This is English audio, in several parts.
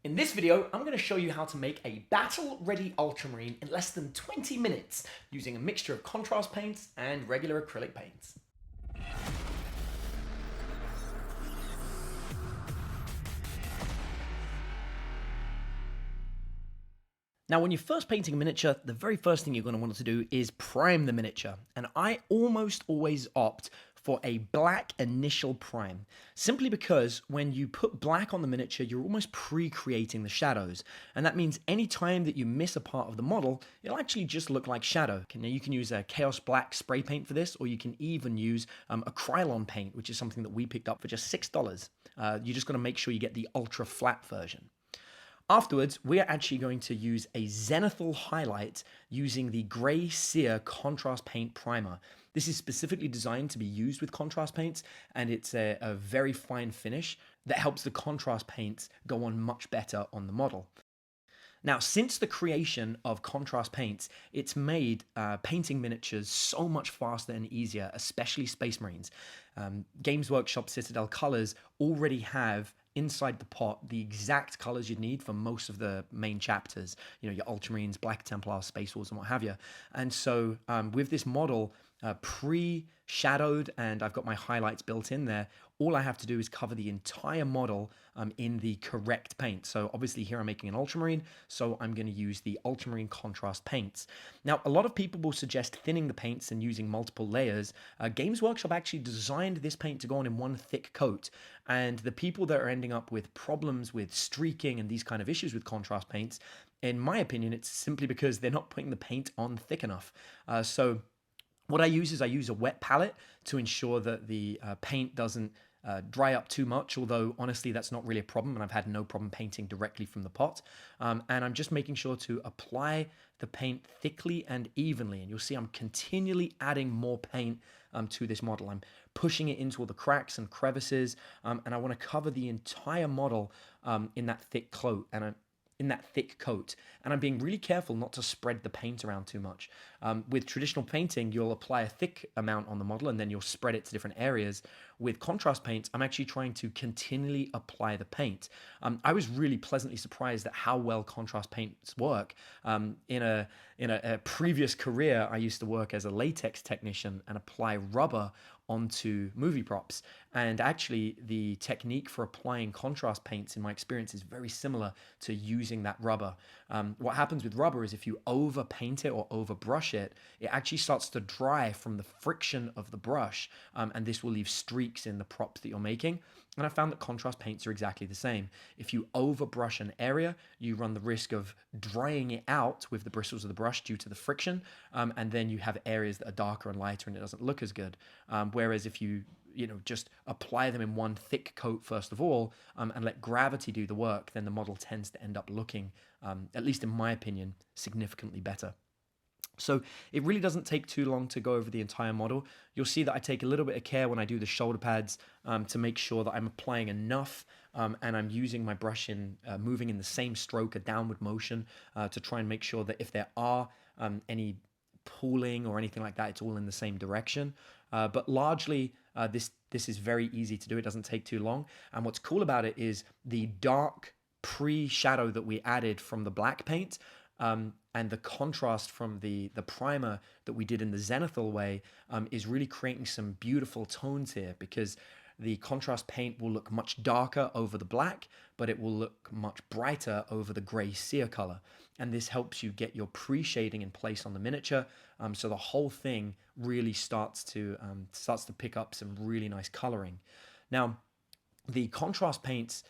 In this video, I'm going to show you how to make a battle-ready ultramarine in less than 20 minutes using a mixture of contrast paints and regular acrylic paints. Now, when you're first painting a miniature, the very first thing you're going to want to do is prime the miniature. And I almost always opt for a black initial prime, simply because when you put black on the miniature, you're almost pre-creating the shadows. And that means any time that you miss a part of the model, it'll actually just look like shadow. Now, you can use a Chaos Black spray paint for this, or you can even use a Krylon paint, which is something that we picked up for just $6. You're just going to make sure you get the ultra flat version. Afterwards, we're actually going to use a zenithal highlight using the Grey Seer Contrast Paint Primer. This is specifically designed to be used with contrast paints, and it's a very fine finish that helps the contrast paints go on much better on the model. Now, since the creation of contrast paints, it's made painting miniatures so much faster and easier, especially Space Marines. Games Workshop Citadel colors already have inside the pot the exact colors you'd need for most of the main chapters, you know, your Ultramarines, Black Templars, Space Wolves, and what have you. And so with this model pre-shadowed, and I've got my highlights built in there, all I have to do is cover the entire model in the correct paint. So obviously here I'm making an Ultramarine, so I'm going to use the Ultramarine contrast paints. Now, a lot of people will suggest thinning the paints and using multiple layers. Games Workshop actually designed this paint to go on in one thick coat, and the people that are ending up with problems with streaking and these kind of issues with contrast paints, in my opinion, it's simply because they're not putting the paint on thick enough. So what I use is I use a wet palette to ensure that the paint doesn't dry up too much, although honestly that's not really a problem, and I've had no problem painting directly from the pot. And I'm just making sure to apply the paint thickly and evenly, and you'll see I'm continually adding more paint to this model. I'm pushing it into all the cracks and crevices, and I want to cover the entire model in that thick coat, and I'm being really careful not to spread the paint around too much. With traditional painting, you'll apply a thick amount on the model and then you'll spread it to different areas. With contrast paints, I'm actually trying to continually apply the paint. I was really pleasantly surprised at how well contrast paints work. In a previous career, I used to work as a latex technician and apply rubber onto movie props. And actually, the technique for applying contrast paints, in my experience, is very similar to using that rubber. What happens with rubber is if you over paint it or over brush it, it actually starts to dry from the friction of the brush, and this will leave streaks in the props that you're making. And I found that contrast paints are exactly the same. If you over brush an area, you run the risk of drying it out with the bristles of the brush due to the friction, and then you have areas that are darker and lighter and it doesn't look as good. Whereas if you just apply them in one thick coat first of all, and let gravity do the work, then the model tends to end up looking, at least in my opinion, significantly better. So it really doesn't take too long to go over the entire model. You'll see that I take a little bit of care when I do the shoulder pads to make sure that I'm applying enough, and I'm using my brush moving in the same stroke, a downward motion, to try and make sure that if there are any pooling or anything like that, it's all in the same direction. But largely, this is very easy to do. It doesn't take too long. And what's cool about it is the dark pre-shadow that we added from the black paint, and the contrast from the primer that we did in the zenithal way, is really creating some beautiful tones here, because the contrast paint will look much darker over the black, but it will look much brighter over the Grey Seer color. And this helps you get your pre-shading in place on the miniature, so the whole thing really starts to pick up some really nice coloring. Now, the contrast paints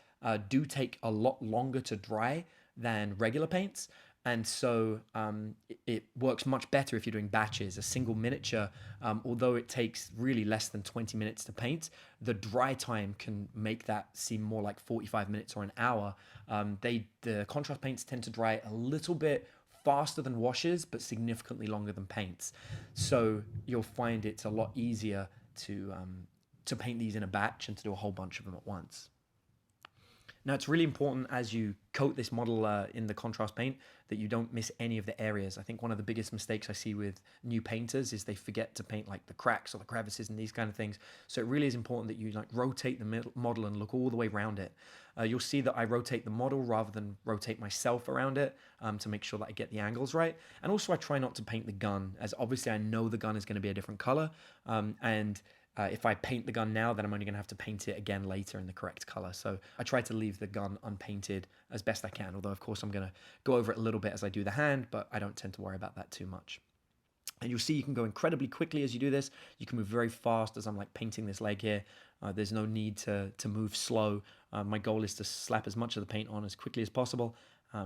do take a lot longer to dry than regular paints, and so it works much better if you're doing batches. A single miniature, although it takes really less than 20 minutes to paint, the dry time can make that seem more like 45 minutes or an hour. The contrast paints tend to dry a little bit faster than washes, but significantly longer than paints. So you'll find it's a lot easier to paint these in a batch and to do a whole bunch of them at once. Now, it's really important as you coat this model in the contrast paint that you don't miss any of the areas. I think one of the biggest mistakes I see with new painters is they forget to paint like the cracks or the crevices and these kind of things. So it really is important that you rotate the model and look all the way around it. You'll see that I rotate the model rather than rotate myself around it to make sure that I get the angles right. And also I try not to paint the gun, as obviously I know the gun is going to be a different color. If I paint the gun now, then I'm only going to have to paint it again later in the correct color. So I try to leave the gun unpainted as best I can, although of course I'm going to go over it a little bit as I do the hand, but I don't tend to worry about that too much. And you'll see you can go incredibly quickly as you do this. You can move very fast as I'm like painting this leg here. There's no need to move slow. My goal is to slap as much of the paint on as quickly as possible,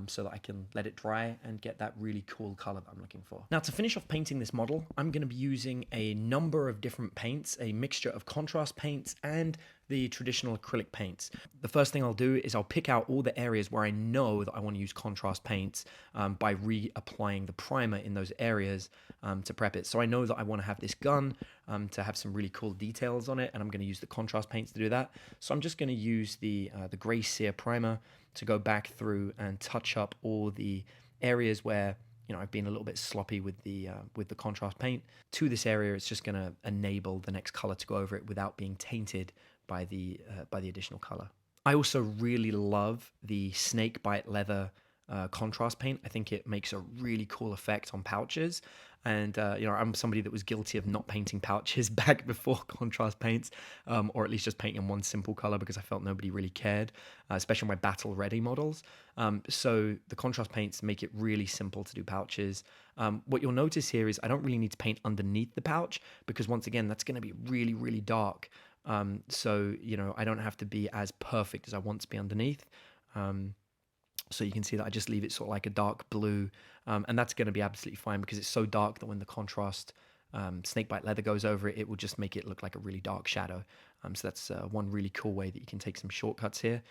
so that I can let it dry and get that really cool color that I'm looking for. Now, to finish off painting this model, I'm going to be using a number of different paints, a mixture of contrast paints and the traditional acrylic paints. The first thing I'll do is I'll pick out all the areas where I know that I want to use contrast paints by reapplying the primer in those areas to prep it. So I know that I want to have this gun to have some really cool details on it, and I'm going to use the contrast paints to do that. So I'm just going to use the Grey Sear primer to go back through and touch up all the areas where I've been a little bit sloppy with the contrast paint. To this area, it's just going to enable the next color to go over it without being tainted by the additional color. I also really love the snakebite leather contrast paint. I think it makes a really cool effect on pouches. And, I'm somebody that was guilty of not painting pouches back before contrast paints, or at least just painting one simple color because I felt nobody really cared, especially my battle ready models. So the contrast paints make it really simple to do pouches. What you'll notice here is I don't really need to paint underneath the pouch because once again, that's going to be really, really dark. So I don't have to be as perfect as I want to be underneath. So you can see that I just leave it sort of like a dark blue, and that's going to be absolutely fine because it's so dark that when the contrast snakebite leather goes over it, it will just make it look like a really dark shadow. So that's one really cool way that you can take some shortcuts here.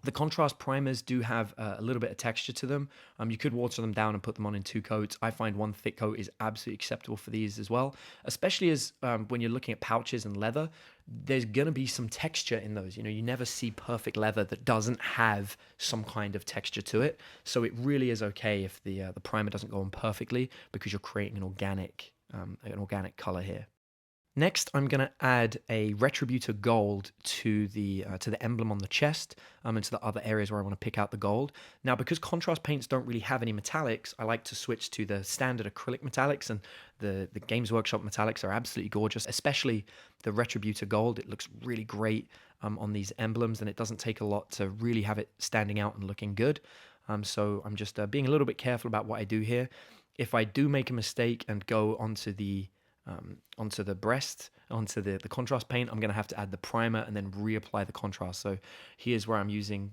The contrast primers do have a little bit of texture to them. You could water them down and put them on in 2 coats. I find 1 thick coat is absolutely acceptable for these as well, especially as when you're looking at pouches and leather, there's going to be some texture in those. You never see perfect leather that doesn't have some kind of texture to it. So it really is okay if the primer doesn't go on perfectly because you're creating an organic color here. Next, I'm going to add a Retributor Gold to the emblem on the chest and to the other areas where I want to pick out the gold. Now, because contrast paints don't really have any metallics, I like to switch to the standard acrylic metallics, and the Games Workshop metallics are absolutely gorgeous, especially the Retributor Gold. It looks really great on these emblems, and it doesn't take a lot to really have it standing out and looking good. So I'm just being a little bit careful about what I do here. If I do make a mistake and go onto the breast, onto the contrast paint, I'm going to have to add the primer and then reapply the contrast. So here's where I'm using,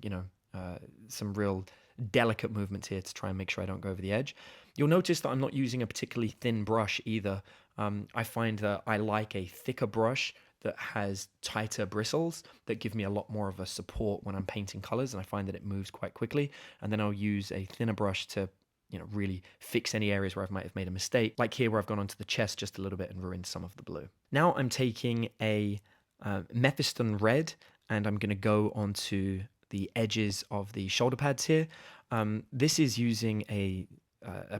some real delicate movements here to try and make sure I don't go over the edge. You'll notice that I'm not using a particularly thin brush either. I find that I like a thicker brush that has tighter bristles that give me a lot more of a support when I'm painting colors, and I find that it moves quite quickly. And then I'll use a thinner brush to really fix any areas where I might have made a mistake, like here where I've gone onto the chest just a little bit and ruined some of the blue. Now I'm taking a Mephiston red and I'm going to go onto the edges of the shoulder pads here. This is using a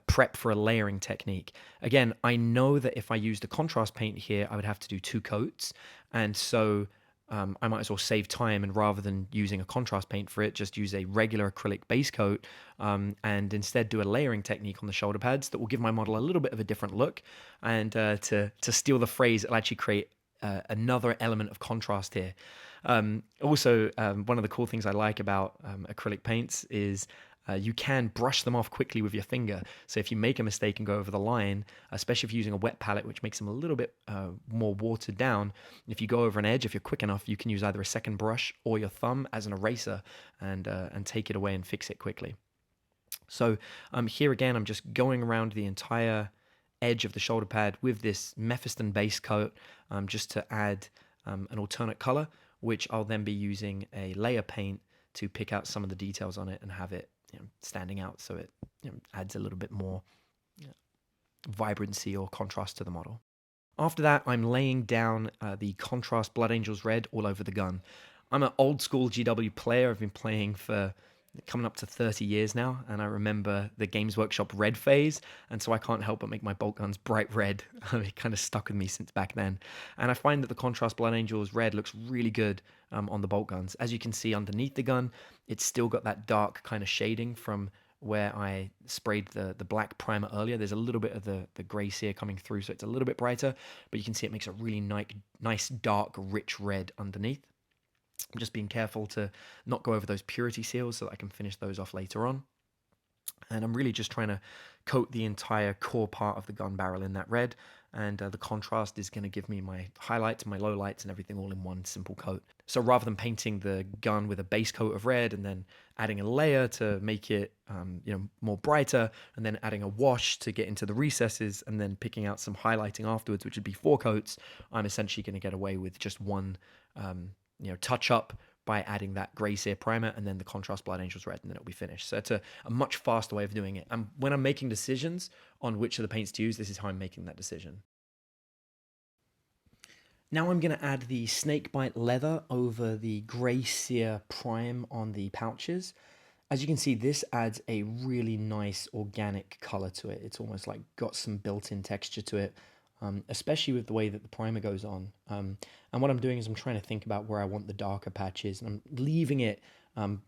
prep for a layering technique. Again, I know that if I used a contrast paint here, I would have to do 2 coats, and so I might as well save time, and rather than using a contrast paint for it, just use a regular acrylic base coat and instead do a layering technique on the shoulder pads that will give my model a little bit of a different look. And to steal the phrase, it'll actually create another element of contrast here. Also, one of the cool things I like about acrylic paints is you can brush them off quickly with your finger. So if you make a mistake and go over the line, especially if you're using a wet palette, which makes them a little bit more watered down, if you go over an edge, if you're quick enough, you can use either a second brush or your thumb as an eraser and take it away and fix it quickly. So here again, I'm just going around the entire edge of the shoulder pad with this Mephiston base coat just to add an alternate color, which I'll then be using a layer paint to pick out some of the details on it and have it standing out, so it adds a little bit more vibrancy or contrast to the model. After that, I'm laying down the contrast Blood Angels Red all over the gun. I'm an old school GW player. I've been playing for coming up to 30 years now, and I remember the Games Workshop red phase, and so I can't help but make my bolt guns bright red. It kind of stuck with me since back then. And I find that the Contrast Blood Angels red looks really good on the bolt guns. As you can see underneath the gun, it's still got that dark kind of shading from where I sprayed the black primer earlier. There's a little bit of the gray sear coming through, so it's a little bit brighter, but you can see it makes a really nice dark, rich red underneath. I'm just being careful to not go over those purity seals so that I can finish those off later on. And I'm really just trying to coat the entire core part of the gun barrel in that red, and the contrast is going to give me my highlights, my lowlights, and everything all in one simple coat. So rather than painting the gun with a base coat of red and then adding a layer to make it more brighter, and then adding a wash to get into the recesses, and then picking out some highlighting afterwards, which would be 4 coats, I'm essentially going to get away with just one touch up by adding that gray sear primer and then the Contrast Blood Angels red, and then it'll be finished. So it's a much faster way of doing it. And when I'm making decisions on which of the paints to use, this is how I'm making that decision. Now I'm going to add the Snakebite Leather over the gray sear prime on the pouches. As you can see, this adds a really nice organic color to it. It's almost like got some built-in texture to it. Especially with the way that the primer goes on. And what I'm doing is I'm trying to think about where I want the darker patches, and I'm leaving it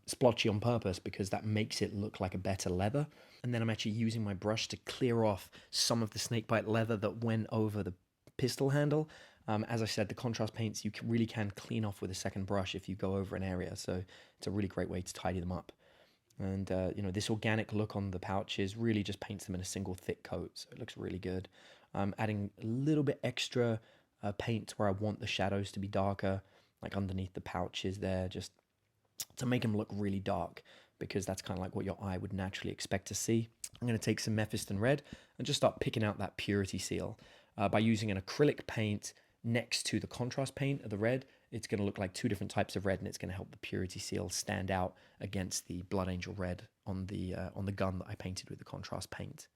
splotchy on purpose because that makes it look like a better leather. And then I'm actually using my brush to clear off some of the Snakebite leather that went over the pistol handle. As I said, the contrast paints you really can clean off with a second brush if you go over an area, so it's a really great way to tidy them up. And this organic look on the pouches really just paints them in a single thick coat, so it looks really good. Adding a little bit extra paint where I want the shadows to be darker, like underneath the pouches there, just to make them look really dark, because that's kind of like what your eye would naturally expect to see. I'm going to take some Mephiston Red and just start picking out that purity seal. By using an acrylic paint next to the contrast paint of the red, it's going to look like 2 different types of red, and it's going to help the purity seal stand out against the Blood Angel red on the gun that I painted with the contrast paint.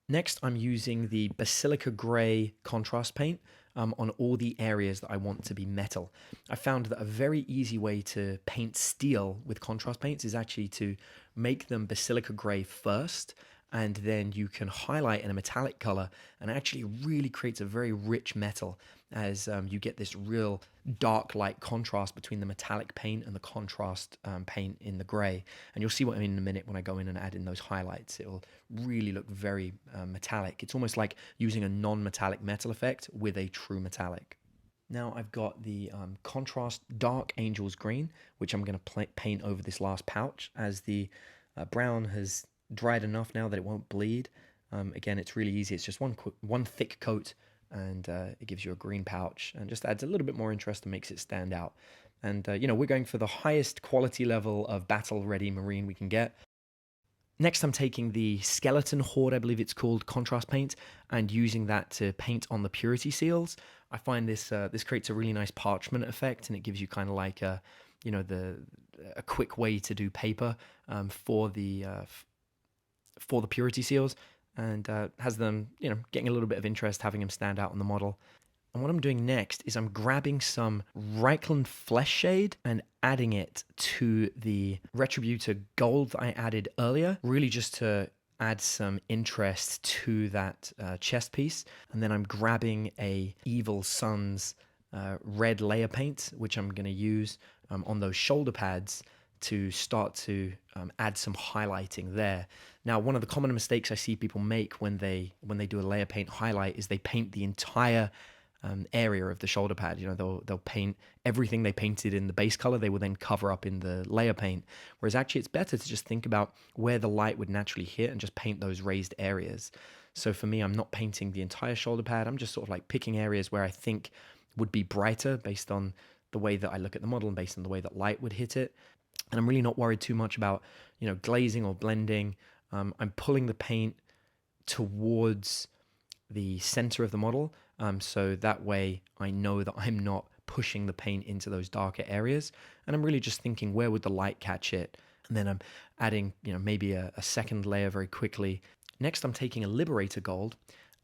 Next, I'm using the Basilica Grey contrast paint on all the areas that I want to be metal. I found that a very easy way to paint steel with contrast paints is actually to make them Basilica Grey first, and then you can highlight in a metallic color, and it actually really creates a very rich metal as you get this real dark light contrast between the metallic paint and the contrast paint in the gray. And you'll see what I mean in a minute when I go in and add in those highlights. It'll really look very metallic. It's almost like using a non-metallic metal effect with a true metallic. Now I've got the contrast dark Angel's Green, which I'm going to paint over this last pouch, as the brown has dried enough now that it won't bleed. Again, it's really easy. It's just one thick coat, and it gives you a green pouch and just adds a little bit more interest and makes it stand out. And we're going for the highest quality level of battle ready marine we can get. Next, I'm taking the Skeleton Horde, I believe it's called, contrast paint, and using that to paint on the purity seals. I find this creates a really nice parchment effect, and it gives you kind of like a quick way to do paper for the purity seals, and has them getting a little bit of interest, having them stand out on the model. And what I'm doing next is I'm grabbing some Reikland Flesh Shade and adding it to the Retributor Gold that I added earlier, really just to add some interest to that chest piece. And then I'm grabbing a Evil Sunz red layer paint, which I'm going to use on those shoulder pads to start to add some highlighting there. Now, one of the common mistakes I see people make when they do a layer paint highlight is they paint the entire area of the shoulder pad. They'll paint everything they painted in the base color, they will then cover up in the layer paint. Whereas actually it's better to just think about where the light would naturally hit and just paint those raised areas. So for me, I'm not painting the entire shoulder pad. I'm just sort of like picking areas where I think would be brighter based on the way that I look at the model and based on the way that light would hit it. And I'm really not worried too much about, glazing or blending. I'm pulling the paint towards the center of the model, so that way I know that I'm not pushing the paint into those darker areas, and I'm really just thinking, where would the light catch it? And then I'm adding, maybe a second layer very quickly. Next, I'm taking a Liberator Gold,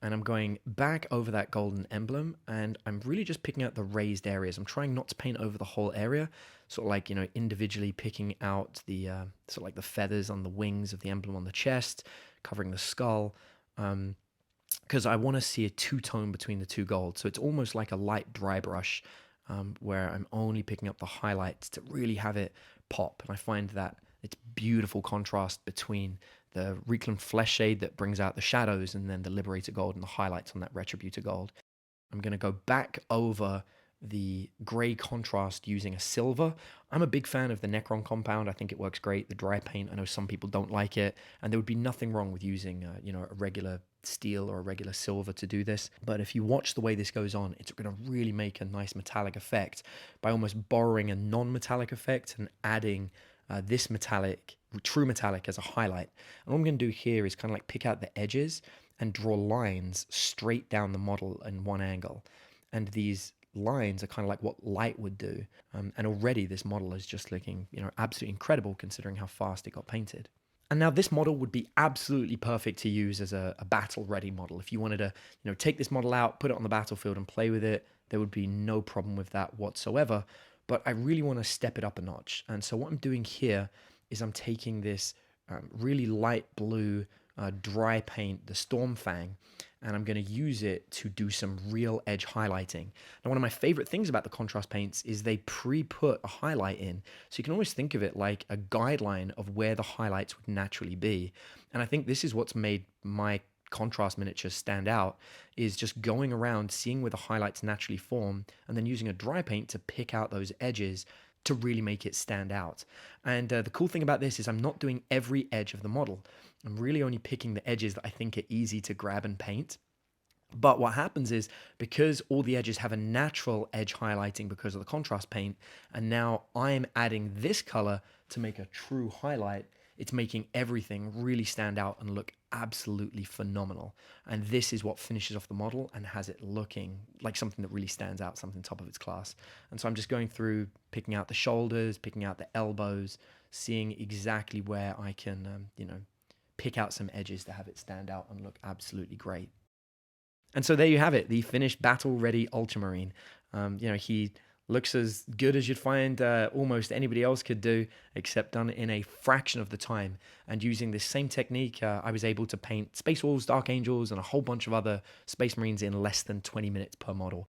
and I'm going back over that golden emblem, and I'm really just picking out the raised areas. I'm trying not to paint over the whole area, sort of like, individually picking out the sort of like the feathers on the wings of the emblem on the chest, covering the skull, because I want to see a two-tone between the two golds. So it's almost like a light dry brush, where I'm only picking up the highlights to really have it pop. And I find that it's beautiful contrast between the Reclaimed Flesh shade that brings out the shadows and then the Liberator Gold and the highlights on that Retributor Gold. I'm going to go back over the gray contrast using a silver. I'm a big fan of the Necron compound. I think it works great. The dry paint, I know some people don't like it, and there would be nothing wrong with using, a regular steel or a regular silver to do this. But if you watch the way this goes on, it's going to really make a nice metallic effect by almost borrowing a non-metallic effect and adding this metallic, true metallic, as a highlight. And what I'm going to do here is kind of like pick out the edges and draw lines straight down the model in one angle. And these lines are kind of like what light would do. And already this model is just looking, absolutely incredible considering how fast it got painted. And now this model would be absolutely perfect to use as a battle-ready model. If you wanted to, take this model out, put it on the battlefield and play with it, there would be no problem with that whatsoever. But I really want to step it up a notch. And so what I'm doing here is I'm taking this really light blue dry paint, the Stormfang, and I'm going to use it to do some real edge highlighting. Now, one of my favorite things about the contrast paints is they pre-put a highlight in. So you can always think of it like a guideline of where the highlights would naturally be. And I think this is what's made my contrast miniatures stand out, is just going around, seeing where the highlights naturally form, and then using a dry paint to pick out those edges to really make it stand out. And the cool thing about this is I'm not doing every edge of the model. I'm really only picking the edges that I think are easy to grab and paint. But what happens is, because all the edges have a natural edge highlighting because of the contrast paint, and now I'm adding this color to make a true highlight, it's making everything really stand out and look absolutely phenomenal. And this is what finishes off the model and has it looking like something that really stands out, something top of its class. And so I'm just going through, picking out the shoulders, picking out the elbows, seeing exactly where I can, pick out some edges to have it stand out and look absolutely great. And so there you have it, the finished battle-ready Ultramarine. He looks as good as you'd find almost anybody else could do, except done in a fraction of the time. And using this same technique, I was able to paint Space Wolves, Dark Angels, and a whole bunch of other Space Marines in less than 20 minutes per model.